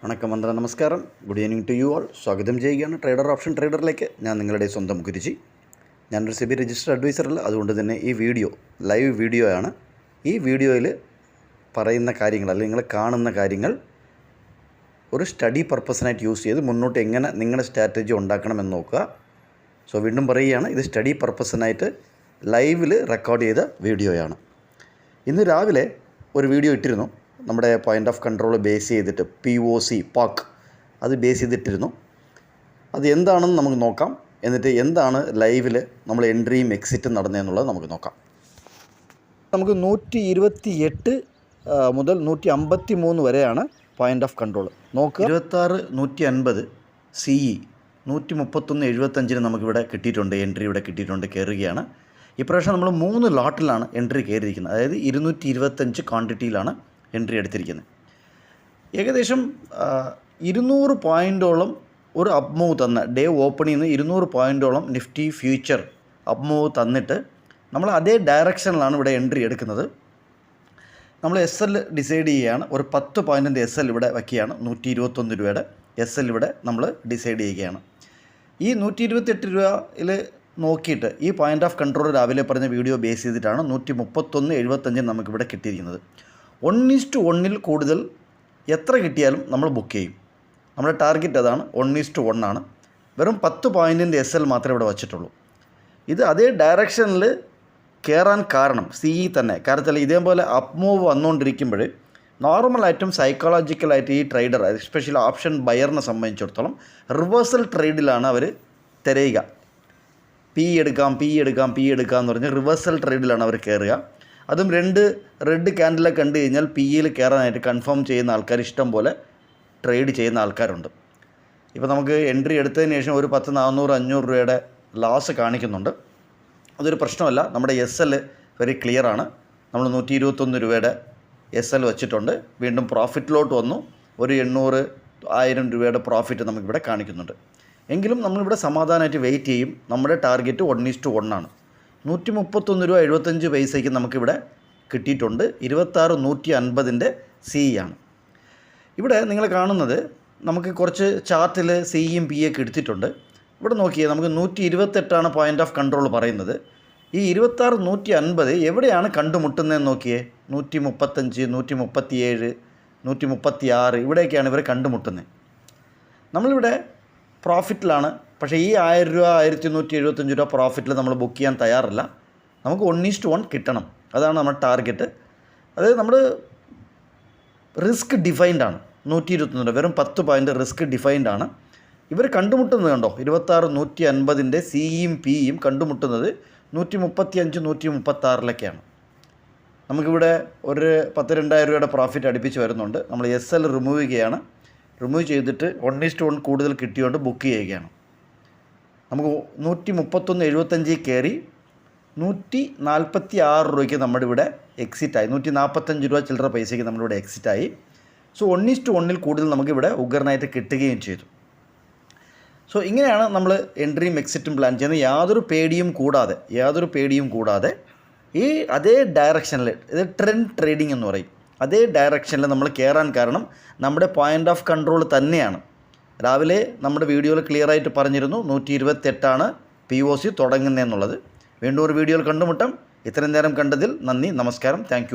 വണക്കം വന്ദന നമസ്കാരം. Good evening to you all. സ്വാഗതം ചെയ്യുകയാണ് ട്രേഡർ ഓപ്ഷൻ ട്രേഡറിലേക്ക്. ഞാൻ നിങ്ങളുടെ സ്വന്തം ഗുരുജി. ഞാനൊരു സെബി രജിസ്റ്റർ അഡ്വൈസറല്ല, അതുകൊണ്ട് തന്നെ ഈ വീഡിയോ ലൈവ് വീഡിയോ ആണ്. ഈ വീഡിയോയിൽ പറയുന്ന കാര്യങ്ങൾ അല്ലെങ്കിൽ നിങ്ങൾ കാണുന്ന കാര്യങ്ങൾ ഒരു സ്റ്റഡി പർപ്പസിനായിട്ട് യൂസ് ചെയ്ത് മുന്നോട്ട് എങ്ങനെ നിങ്ങളുടെ സ്ട്രാറ്റജി ഉണ്ടാക്കണമെന്ന് നോക്കുക. സോ വീണ്ടും പറയുകയാണ്, ഇത് സ്റ്റഡി പർപ്പസിനായിട്ട് ലൈവിൽ റെക്കോർഡ് ചെയ്ത വീഡിയോയാണ്. ഇന്ന് രാവിലെ ഒരു വീഡിയോ ഇട്ടിരുന്നു, നമ്മുടെ പോയിൻ്റ് ഓഫ് കൺട്രോൾ ബേസ് ചെയ്തിട്ട് POC അത് ബേസ് ചെയ്തിട്ടിരുന്നു. അത് എന്താണെന്ന് നമുക്ക് നോക്കാം. എന്നിട്ട് എന്താണ് ലൈവിൽ നമ്മൾ എൻട്രിയും എക്സിറ്റും നടന്നതെന്നുള്ളത് നമുക്ക് നോക്കാം. നമുക്ക് 128 മുതൽ 153 വരെയാണ് പോയിൻ്റ് ഓഫ് കൺട്രോൾ. നോക്കുക, 26 150 CE 131 75 നമുക്കിവിടെ കിട്ടിയിട്ടുണ്ട്. എൻട്രി ഇവിടെ കിട്ടിയിട്ടുണ്ട്, കയറുകയാണ്. ഇപ്രാവശ്യം നമ്മൾ 3 ലോട്ടിലാണ് എൻട്രി കയറിയിരിക്കുന്നത്. അതായത് 225 ക്വാണ്ടിറ്റിയിലാണ് എൻട്രി എടുത്തിരിക്കുന്നത്. ഏകദേശം 200 പോയിൻ്റോളം ഒരു അപ്പ് മൂവ് തന്ന ഡേ ഓപ്പണിൽ നിന്ന് 200 പോയിൻ്റോളം നിഫ്റ്റി ഫ്യൂച്ചർ അപ്പ് മൂവ് തന്നിട്ട് നമ്മൾ അതേ ഡയറക്ഷനിലാണ് ഇവിടെ എൻട്രി എടുക്കുന്നത്. നമ്മൾ SL ഡിസൈഡ് ചെയ്യുകയാണ്. ഒരു 10 പോയിൻറ്റിൻ്റെ SL ഇവിടെ വയ്ക്കുകയാണ്. 121 രൂപയുടെ SL ഇവിടെ നമ്മൾ ഡിസൈഡ് ചെയ്യുകയാണ്. ഈ 128 രൂപയിൽ നോക്കിയിട്ട് ഈ പോയിൻ്റ് ഓഫ് കൺട്രോൾ രാവിലെ പറഞ്ഞ വീഡിയോ ബേസ് ചെയ്തിട്ടാണ് 131.75 നമുക്കിവിടെ കിട്ടിയിരിക്കുന്നത്. 1:1 കൂടുതൽ എത്ര കിട്ടിയാലും നമ്മൾ ബുക്ക് ചെയ്യും. നമ്മുടെ ടാർഗറ്റ് അതാണ്, 1:1 ആണ്. വെറും 10 പോയിൻറ്റിൻ്റെ SL മാത്രമേ ഇവിടെ വച്ചിട്ടുള്ളൂ. ഇത് അതേ ഡയറക്ഷനിൽ കയറാൻ കാരണം CE തന്നെ. കാരണം ഇതേപോലെ അപ്പ് മൂവ് വന്നുകൊണ്ടിരിക്കുമ്പോൾ നോർമലായിട്ടും സൈക്കോളജിക്കലായിട്ട് ഈ ട്രേഡർ, എസ്പെഷ്യലി ഓപ്ഷൻ ബയറിനെ സംബന്ധിച്ചിടത്തോളം റിവേഴ്സൽ ട്രേഡിലാണ് അവർ തിരയുക. പി എടുക്കാം എന്ന് പറഞ്ഞ് റിവേഴ്സൽ ട്രേഡിലാണ് അവർ കയറുക. അതും 2 റെഡ് ക്യാൻഡിലൊക്കെ കണ്ടു കഴിഞ്ഞാൽ PEയിൽ കയറാനായിട്ട് കൺഫേം ചെയ്യുന്ന ആൾക്കാർ ഇഷ്ടം പോലെ ട്രേഡ് ചെയ്യുന്ന ആൾക്കാരുണ്ട്. ഇപ്പോൾ നമുക്ക് എൻട്രി എടുത്തതിന് ശേഷം ഒരു 10, 400, 500 രൂപയുടെ ലോസ് കാണിക്കുന്നുണ്ട്. അതൊരു പ്രശ്നമല്ല. നമ്മുടെ SL വെരി ക്ലിയർ ആണ്. നമ്മൾ 121 രൂപയുടെ SL വച്ചിട്ടുണ്ട്. വീണ്ടും പ്രോഫിറ്റിലോട്ട് വന്നു. ഒരു 800, 1000 രൂപയുടെ പ്രോഫിറ്റ് നമുക്കിവിടെ കാണിക്കുന്നുണ്ട്. എങ്കിലും നമ്മളിവിടെ സമാധാനമായിട്ട് വെയിറ്റ് ചെയ്യും. നമ്മുടെ ടാർഗറ്റ് 1:1 ആണ്. 131 രൂപ 75 പൈസയ്ക്ക് നമുക്കിവിടെ കിട്ടിയിട്ടുണ്ട്. 26 150ൻ്റെ CE ആണ്. ഇവിടെ നിങ്ങൾ കാണുന്നത് നമുക്ക് കുറച്ച് ചാർട്ടിൽ CEയും PEയൊക്കെ എടുത്തിട്ടുണ്ട്. ഇവിടെ നോക്കിയാൽ നമുക്ക് 128 പോയിൻ്റ് ഓഫ് കൺട്രോൾ പറയുന്നത്. ഈ 26 150 എവിടെയാണ് കണ്ടുമുട്ടുന്നതെന്ന് നോക്കിയേ. 135 137 136 ഇവിടെയൊക്കെയാണ് ഇവർ കണ്ടുമുട്ടുന്നത്. നമ്മളിവിടെ പ്രോഫിറ്റിലാണ്. പക്ഷേ ഈ 1000 രൂപ 1175 രൂപ പ്രോഫിറ്റിൽ നമ്മൾ ബുക്ക് ചെയ്യാൻ തയ്യാറല്ല. നമുക്ക് 1:1 കിട്ടണം. അതാണ് നമ്മുടെ ടാർഗറ്റ്. അതായത് നമ്മൾ റിസ്ക് ഡിഫൈൻഡ് ആണ്. 121 രൂപ വെറും 10 പോയിൻ്റ് റിസ്ക് ഡിഫൈൻഡ് ആണ്. ഇവർ കണ്ടുമുട്ടുന്നത് കണ്ടോ, 26 150ൻ്റെ CEയും PEയും കണ്ടുമുട്ടുന്നത് 135 136 നമുക്കിവിടെ ഒരു 10-2000 രൂപയുടെ പ്രോഫിറ്റ് അടുപ്പിച്ച് വരുന്നുണ്ട്. നമ്മൾ SL റിമൂവ് ചെയ്യുകയാണ്. റിമൂവ് ചെയ്തിട്ട് 1:1 കൂടുതൽ കിട്ടിയോണ്ട് ബുക്ക് ചെയ്യുകയാണ്. നമുക്ക് 131.75 കയറി 146 രൂപയ്ക്ക് നമ്മുടെ ഇവിടെ എക്സിറ്റായി. 145 രൂപ ചില്ലറ പൈസയ്ക്ക് നമ്മളിവിടെ എക്സിറ്റായി. സോ 1:1 കൂടുതൽ നമുക്കിവിടെ ഉഗ്രനായിട്ട് കിട്ടുകയും ചെയ്തു. സോ ഇങ്ങനെയാണ് നമ്മൾ എൻട്രിയും എക്സിറ്റും പ്ലാൻ ചെയ്യുന്നത്. യാതൊരു പേടിയും കൂടാതെ ഈ അതേ ഡയറക്ഷനിൽ, ഇത് ട്രെൻഡ് ട്രേഡിംഗ് എന്ന് പറയും, അതേ ഡയറക്ഷനിൽ നമ്മൾ കയറാൻ കാരണം നമ്മുടെ പോയിൻ്റ് ഓഫ് കൺട്രോൾ തന്നെയാണ്. രാവിലെ നമ്മുടെ വീഡിയോയിൽ ക്ലിയറായിട്ട് പറഞ്ഞിരുന്നു 128 POC തുടങ്ങുന്നതെന്നുള്ളത്. വീണ്ടും ഒരു വീഡിയോയിൽ കണ്ടുമുട്ടാം. ഇത്രയും നേരം കണ്ടതിൽ നന്ദി, നമസ്കാരം, താങ്ക് യു.